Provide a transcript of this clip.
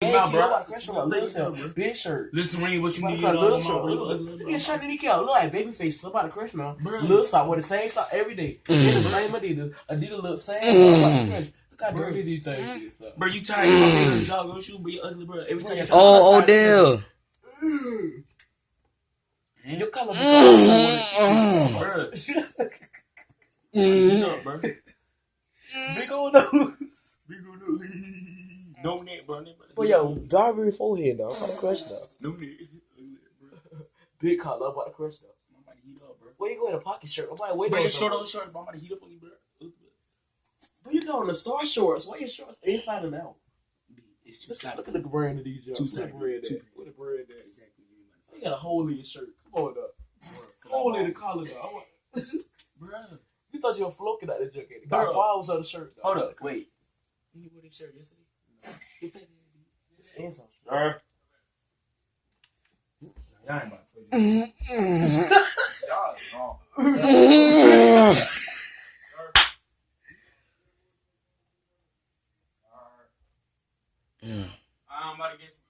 Out, bro. Big shirt. Listen, Ring, what you need? Little shirt. This shirt need to kill. Look like Babyface. Somebody crush now. Little sock with the same sock every day. The same Adidas. Adidas look same. Look how dirty these things. Bro, you tired of my dog on shoe, but you ugly, bro. Every time you Oh, Odell. Your color, bro. Bro. Big old nose. No net, bro. Well, yo, Darby forehead, though. I'm about to crush, though. No net. Big collar, I'm about to crush, though. I'm about to heat up, bro. Where you go in a pocket shirt? I'm about to wait on on short, but I'm about to heat up on you, bro. But you got on the star shorts. Why your shorts inside and out? It's two-sided. Look at the brand of these, yo. Two-sided. Where the brand at? Exactly. You got a hole in your shirt. Come on, up. Hole in the collar, though. Bro. You thought you were floating out the jacket. Got flowers on the shirt, though. Hold up, wait. You wore this shirt yesterday? It's inside. Y'all ain't about to y'all wrong. I'm about to get some.